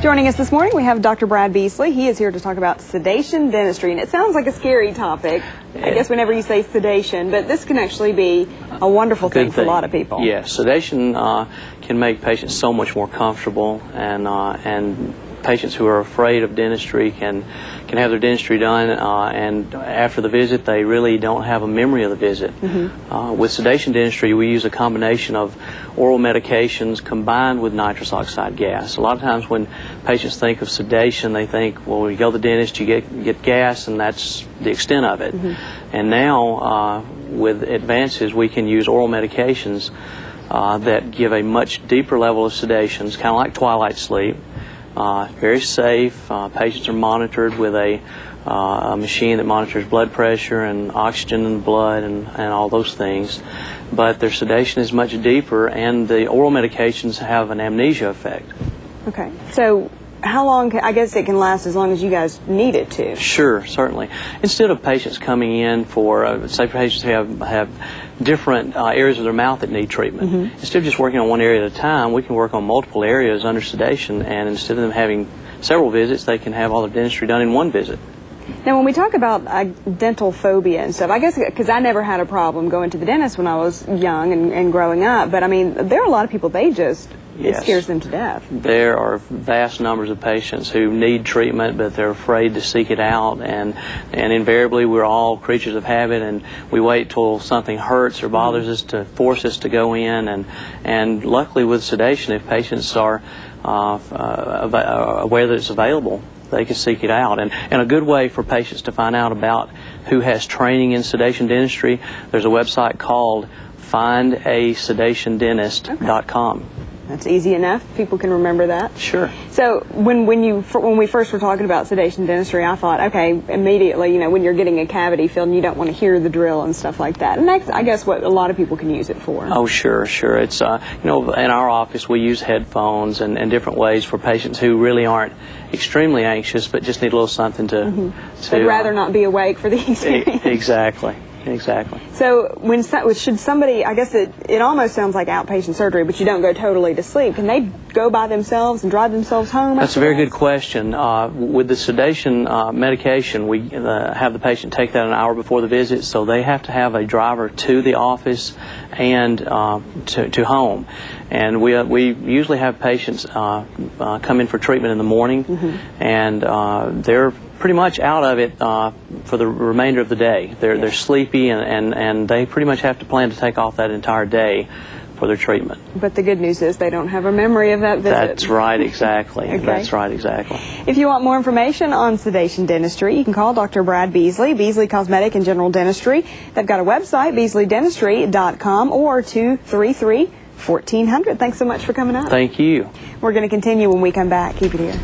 Joining us this morning, we have Dr. Brad Beasley. He is here to talk about sedation dentistry, and it sounds like a scary topic, I guess, whenever you say sedation, but this can actually be a wonderful thing for a lot of people. Yes, sedation can make patients so much more comfortable, and patients who are afraid of dentistry can have their dentistry done, and after the visit they really don't have a memory of the visit. With sedation dentistry, we use a combination of oral medications combined with nitrous oxide gas. A lot of times when patients think of sedation, they think, well, when you go to the dentist, you get gas, and that's the extent of it. And now, with advances, we can use oral medications that give a much deeper level of sedation, kind of like twilight sleep. Very safe. Patients are monitored with a machine that monitors blood pressure and oxygen in the blood and all those things. But their sedation is much deeper, and the oral medications have an amnesia effect. Okay. So how long, I guess it can last as long as you guys need it to. Sure, certainly. Instead of patients coming in for, say patients who have different areas of their mouth that need treatment, instead of just working on one area at a time, we can work on multiple areas under sedation, and instead of them having several visits, they can have all their dentistry done in one visit. Now, when we talk about dental phobia and stuff, I guess because I never had a problem going to the dentist when I was young and growing up, but I mean, there are a lot of people, it scares them to death. There are vast numbers of patients who need treatment, but they're afraid to seek it out, and invariably we're all creatures of habit, and we wait till something hurts or bothers us to force us to go in, and luckily with sedation, if patients are aware that it's available, they can seek it out. And a good way for patients to find out about who has training in sedation dentistry, there's a website called findasedationdentist.com. That's easy enough. People can remember that. Sure. So when we first were talking about sedation dentistry, I thought, okay, immediately, you know, when you're getting a cavity filled and you don't want to hear the drill and stuff like that. And that's, I guess, what a lot of people can use it for. Oh, sure. It's, you know, in our office we use headphones and different ways for patients who really aren't extremely anxious, but just need a little something to They'd rather not be awake for the experience. Exactly. Exactly. So should somebody, I guess it almost sounds like outpatient surgery, but you don't go totally to sleep. Can they go by themselves and drive themselves home? That's a very good question. With the sedation medication, we have the patient take that an hour before the visit, so they have to have a driver to the office and to home. And we usually have patients come in for treatment in the morning, and they're pretty much out of it for the remainder of the day. They're sleepy, and they pretty much have to plan to take off that entire day for their treatment. But the good news is they don't have a memory of that visit. That's right, exactly. Okay. That's right, exactly. If you want more information on sedation dentistry, you can call Dr. Brad Beasley, Beasley Cosmetic and General Dentistry. They've got a website, beasleydentistry.com, or 233-1400. Thanks so much for coming out. Thank you. We're going to continue when we come back. Keep it here.